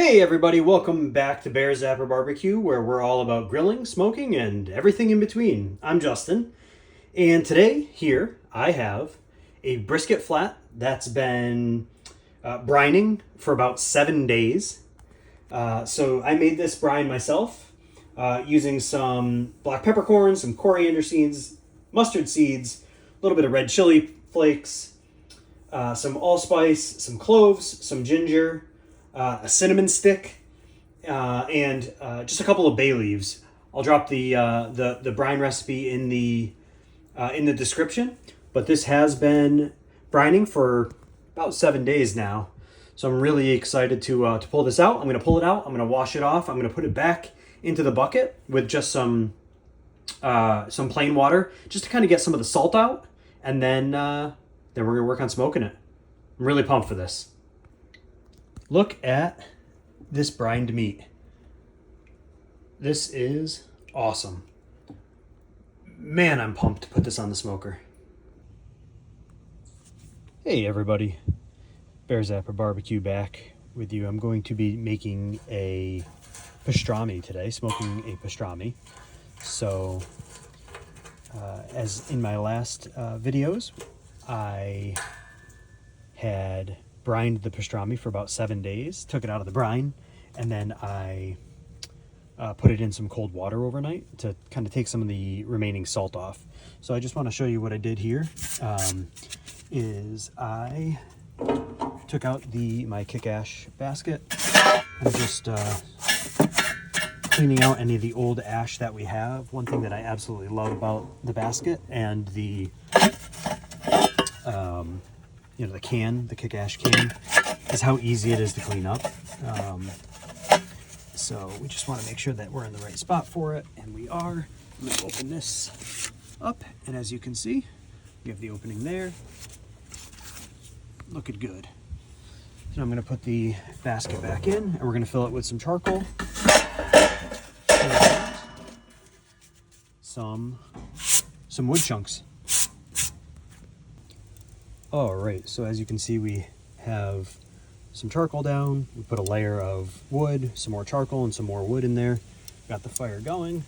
Hey everybody, welcome back to BearzapperBBQ, where we're all about grilling, smoking, and everything in between. I'm Justin, and today here I have a brisket flat that's been brining for about 7 days. So I made this brine myself using some black peppercorns, some coriander seeds, mustard seeds, a little bit of red chili flakes, some allspice, some cloves, some ginger, a cinnamon stick, and just a couple of bay leaves. I'll drop the brine recipe in the description. But this has been brining for about 7 days now, so I'm really excited to pull this out. I'm going to pull it out. I'm going to wash it off. I'm going to put it back into the bucket with just some plain water, just to kind of get some of the salt out, and then we're going to work on smoking it. I'm really pumped for this. Look at this brined meat. This is awesome. Man, I'm pumped to put this on the smoker. Hey everybody, BearzapperBBQ back with you. I'm going to be making a pastrami today, smoking a pastrami. So, as in my last videos, I had brined the pastrami for about 7 days, took it out of the brine, and then I put it in some cold water overnight to kind of take some of the remaining salt off. So I just want to show you what I did here. Is I took out my kick-ash basket. I'm just cleaning out any of the old ash that we have. One thing that I absolutely love about the basket and the the can, the kick-ash can, is how easy it is to clean up. So we just want to make sure that we're in the right spot for it, and we are. I'm going to open this up, and as you can see, we have the opening there. Looking good. So I'm going to put the basket back in, and we're going to fill it with some charcoal, some wood chunks. All right, so as you can see, we have some charcoal down. We put a layer of wood, some more charcoal, and some more wood in there. Got the fire going.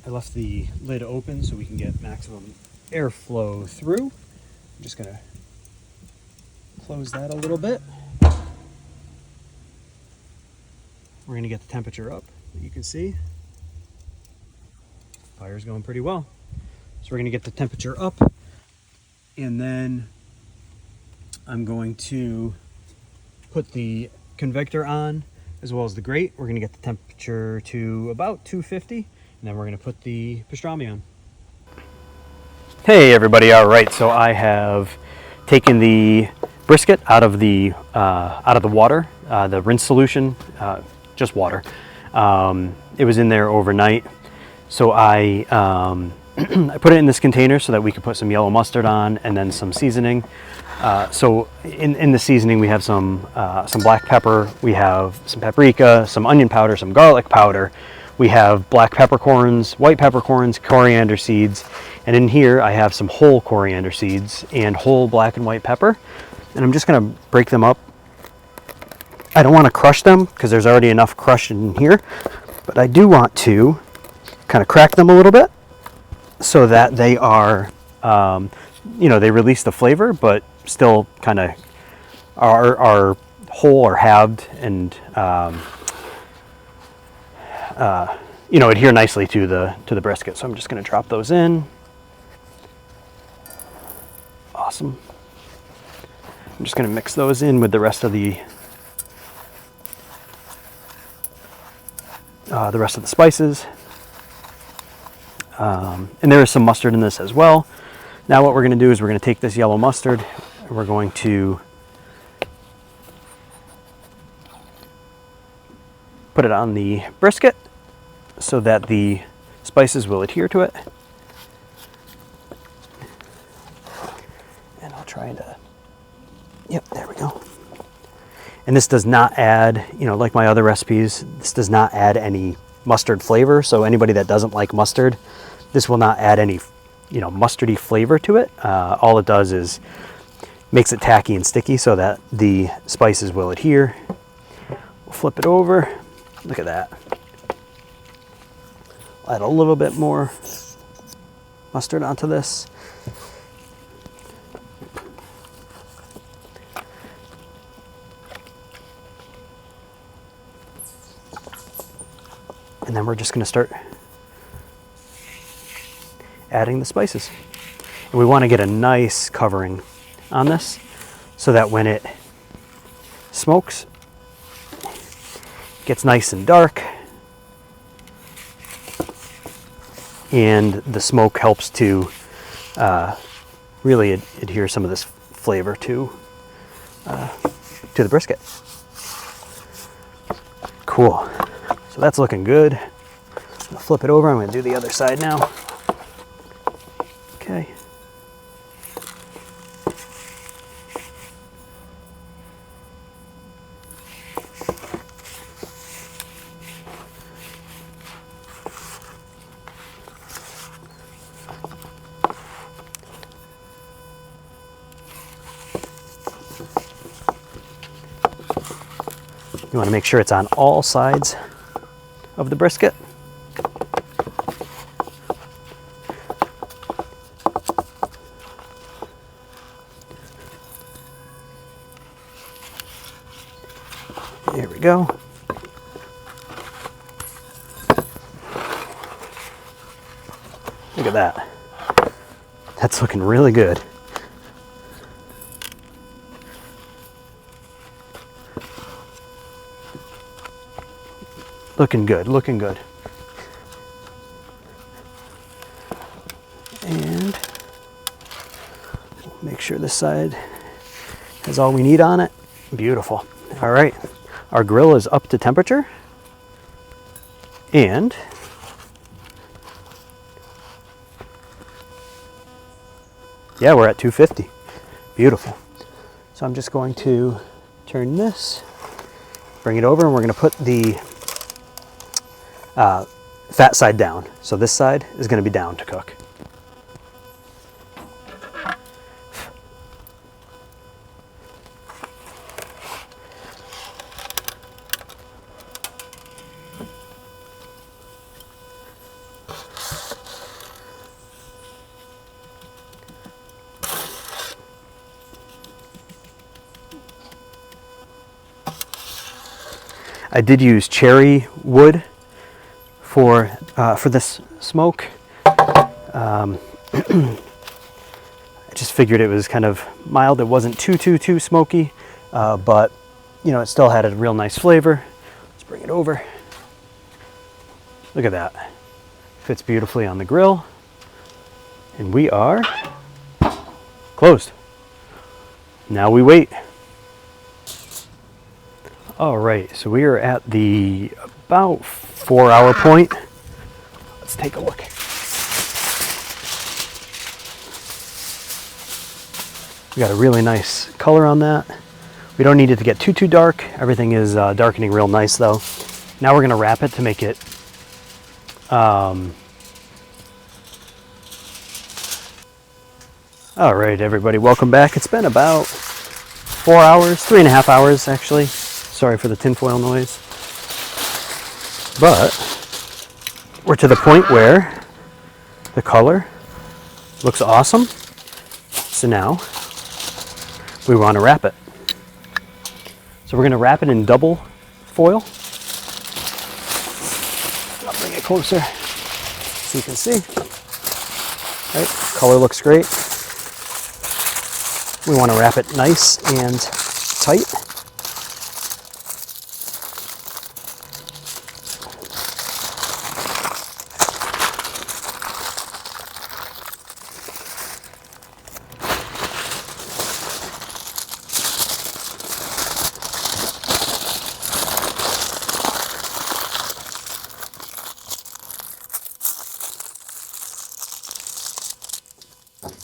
I left the lid open so we can get maximum airflow through. I'm just gonna close that a little bit. We're gonna get the temperature up. You can see fire's going pretty well. So we're gonna get the temperature up, and then I'm going to put the convector on as well as the grate. We're going to get the temperature to about 250, and then we're going to put the pastrami on. Hey everybody, all right, so I have taken the brisket out of the water, the rinse solution, just water. It was in there overnight, so I I put it in this container so that we could put some yellow mustard on and then some seasoning. So in the seasoning we have some black pepper, we have some paprika, some onion powder, some garlic powder. We have black peppercorns, white peppercorns, coriander seeds, and in here I have some whole coriander seeds and whole black and white pepper. And I'm just going to break them up. I don't want to crush them because there's already enough crushed in here, but I do want to kind of crack them a little bit, so that they are, they release the flavor, but still kind of are whole or halved and, adhere nicely to the brisket. So I'm just going to drop those in. Awesome. I'm just going to mix those in with the rest of the spices. And there is some mustard in this as well. Now what we're going to do is we're going to take this yellow mustard and we're going to put it on the brisket so that the spices will adhere to it. And I'll try to, yep, there we go. And this does not add, like my other recipes, this does not add any mustard flavor. So anybody that doesn't like mustard, this will not add any, mustardy flavor to it. All it does is makes it tacky and sticky so that the spices will adhere. We'll flip it over. Look at that. I'll add a little bit more mustard onto this. And then we're just going to start adding the spices. And we want to get a nice covering on this so that when it smokes, it gets nice and dark, and the smoke helps to really adhere some of this flavor to the brisket. Cool. So that's looking good. I'm gonna flip it over. I'm going to do the other side now. Okay. You want to make sure it's on all sides of the brisket. There we go. Look at that. That's looking really good. Looking good, looking good. And make sure this side has all we need on it. Beautiful. All right, our grill is up to temperature. And yeah, we're at 250. Beautiful. So I'm just going to turn this, bring it over, and we're going to put the fat side down. So this side is going to be down to cook. I did use cherry wood for this smoke. I just figured it was kind of mild. It wasn't too smoky, but you know, it still had a real nice flavor. Let's bring it over. Look at that. Fits beautifully on the grill. And we are closed. Now we wait. All right, so we are at the about 4-hour point. Let's take a look. We got a really nice color on that. We don't need it to get too dark. Everything is darkening real nice though. Now we're gonna wrap it to make it all right, everybody, welcome back. It's been about 4 hours, 3.5 hours actually. Sorry for the tinfoil noise. But we're to the point where the color looks awesome. So now we want to wrap it. So we're going to wrap it in double foil. I'll bring it closer so you can see. All right, color looks great. We want to wrap it nice and tight.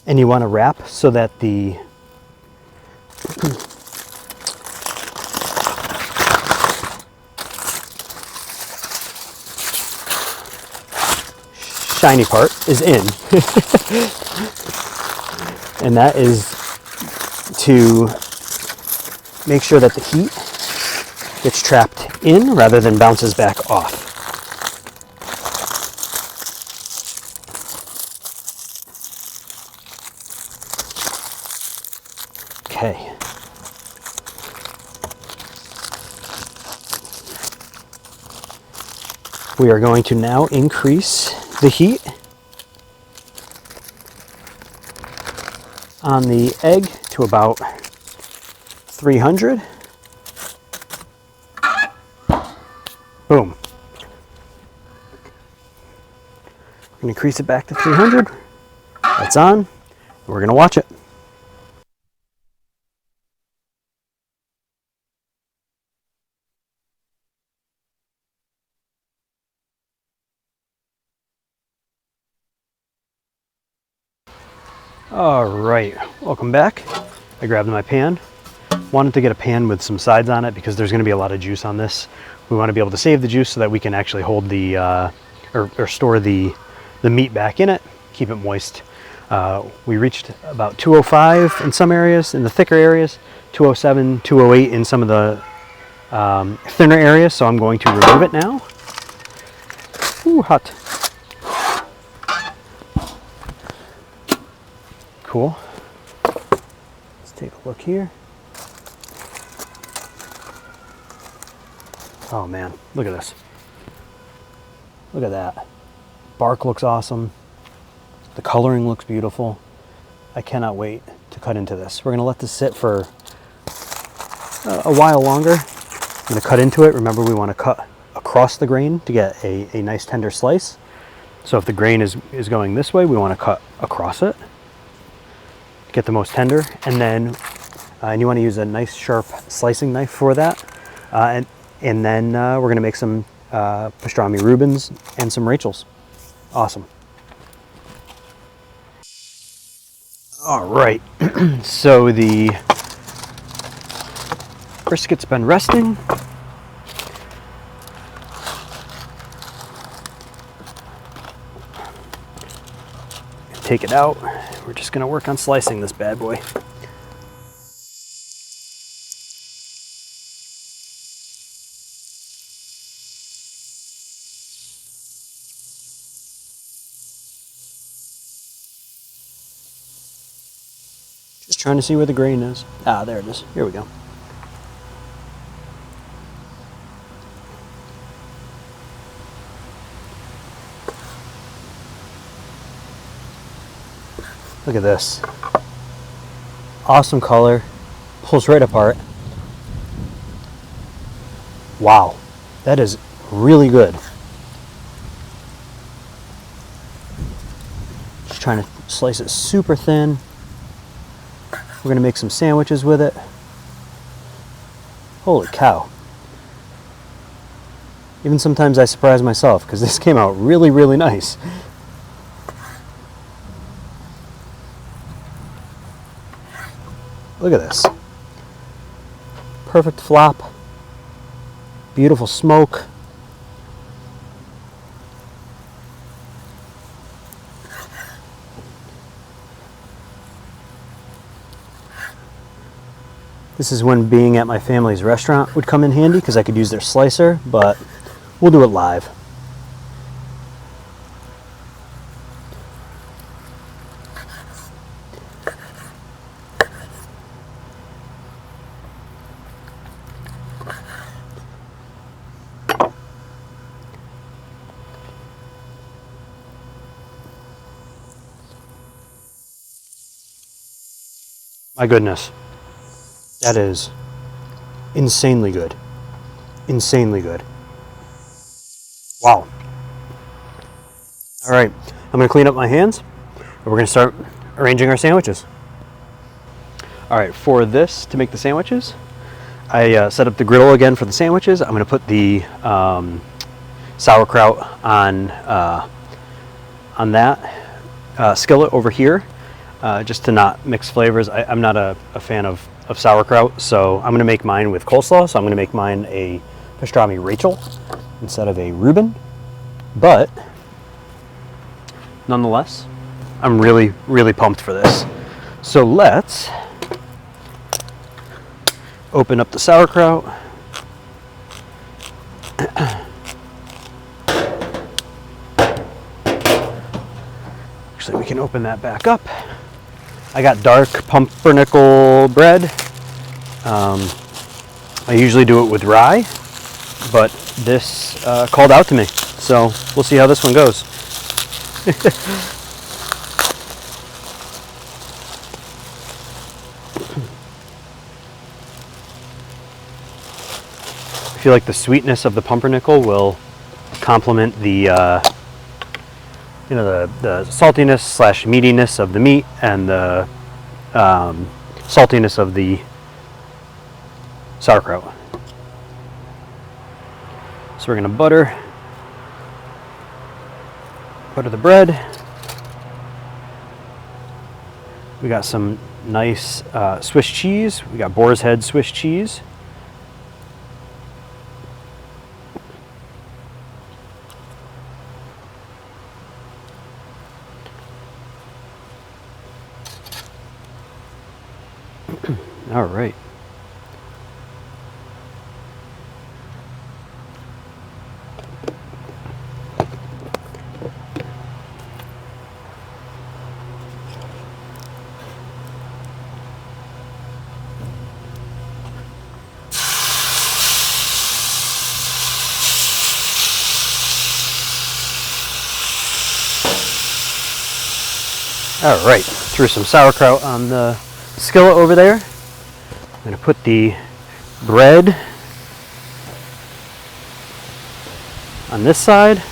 And you want to wrap so that the shiny part is in. And that is to make sure that the heat gets trapped in rather than bounces back off. Okay. We are going to now increase the heat on the egg to about 300. Boom. We're going to increase it back to 300. That's on. We're going to watch it. All right, welcome back. I grabbed my pan. Wanted to get a pan with some sides on it because there's going to be a lot of juice on this. We want to be able to save the juice so that we can actually hold the or store the meat back in it, keep it moist. We reached about 205 in some areas, in the thicker areas, 207, 208 in some of the thinner areas. So I'm going to remove it now. Ooh, hot. Cool. Let's take a look here. Oh man, look at this. Look at that. Bark looks awesome. The coloring looks beautiful. I cannot wait to cut into this. We're gonna let this sit for a while longer. I'm gonna cut into it. Remember, we wanna cut across the grain to get a nice tender slice. So if the grain is going this way, we wanna cut across it. Get the most tender, and then you want to use a nice sharp slicing knife for that, and then we're going to make some pastrami reubens and some Rachels. Awesome. All right, so the brisket's been resting. Take it out. We're just going to work on slicing this bad boy. Just trying to see where the grain is. Ah, there it is. Here we go. Look at this. Awesome color. Pulls right apart. Wow. That is really good. Just trying to slice it super thin. We're going to make some sandwiches with it. Holy cow. Even sometimes I surprise myself because this came out really, really nice. Look at this. Perfect flop. Beautiful smoke. This is when being at my family's restaurant would come in handy because I could use their slicer, but we'll do it live. My goodness, that is insanely good. Insanely good. Wow. All right, I'm gonna clean up my hands and we're gonna start arranging our sandwiches. All right, for this, to make the sandwiches, I set up the griddle again for the sandwiches. I'm gonna put the sauerkraut on that skillet over here. Just to not mix flavors. I'm not a fan of sauerkraut, so I'm gonna make mine with coleslaw. So I'm gonna make mine a pastrami Rachel instead of a Reuben. But nonetheless, I'm really, really pumped for this. So let's open up the sauerkraut. Actually, we can open that back up. I got dark pumpernickel bread. I usually do it with rye, but this called out to me. So we'll see how this one goes. I feel like the sweetness of the pumpernickel will complement the the saltiness slash meatiness of the meat and the saltiness of the sauerkraut. So we're gonna butter the bread. We got some nice Swiss cheese. We got Boar's Head Swiss cheese. All right. All right, threw some sauerkraut on the skillet over there. I'm going to put the bread on this side.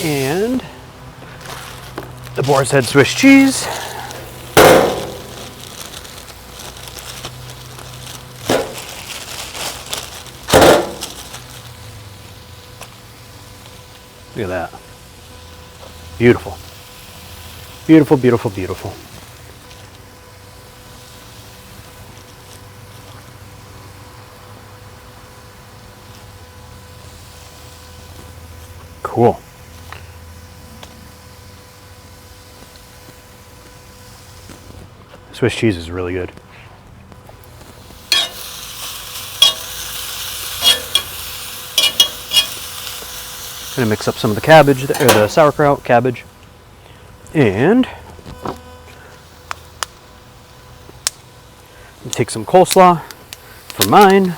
And the Boar's Head Swiss cheese. Look at that. Beautiful. Beautiful, beautiful, beautiful. Cool. Swiss cheese is really good. Gonna mix up some of the cabbage, or the sauerkraut, cabbage, and take some coleslaw for mine.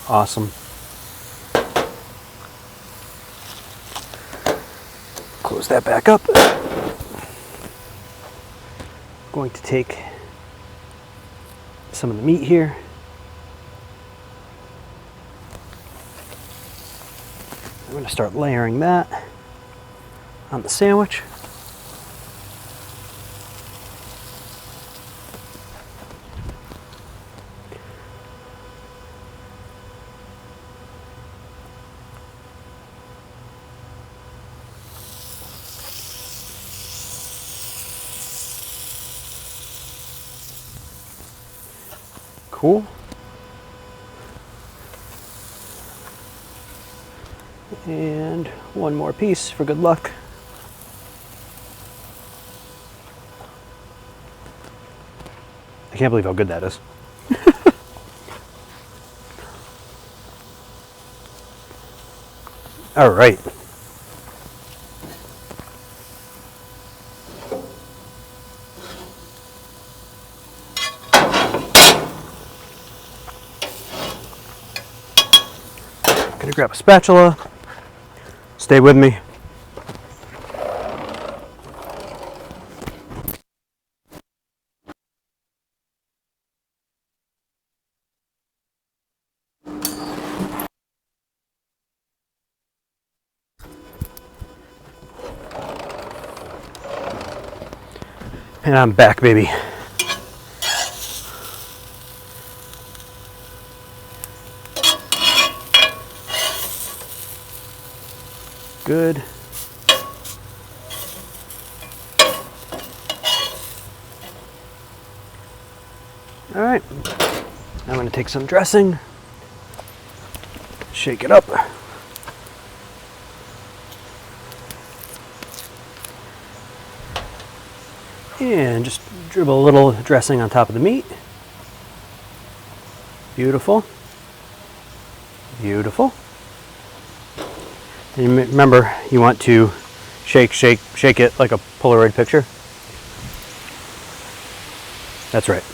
Awesome. Close that back up. Going to take some of the meat here. I'm going to start layering that on the sandwich. Cool. And one more piece for good luck. I can't believe how good that is. All right. Gonna grab a spatula. Stay with me. And I'm back, baby. Good. All right, I'm gonna take some dressing, shake it up. And just dribble a little dressing on top of the meat. Beautiful. Beautiful. And remember, you want to shake, shake, shake it like a Polaroid picture. That's right.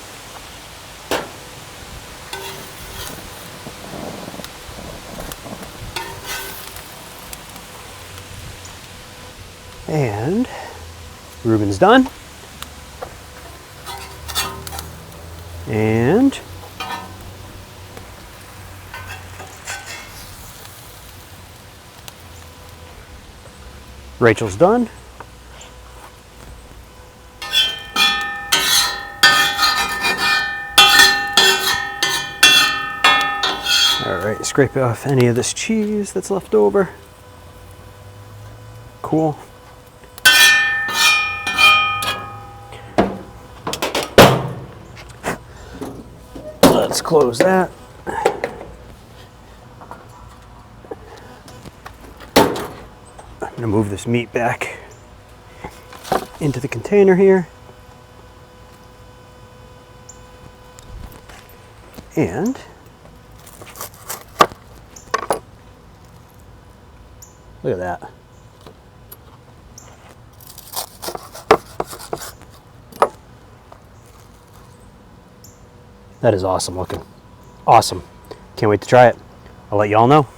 And Reuben's done. And Rachel's done. All right, scrape off any of this cheese that's left over. Cool. Let's close that. I'm gonna move this meat back into the container here. And look at that. That is awesome looking. Awesome. Can't wait to try it. I'll let y'all know.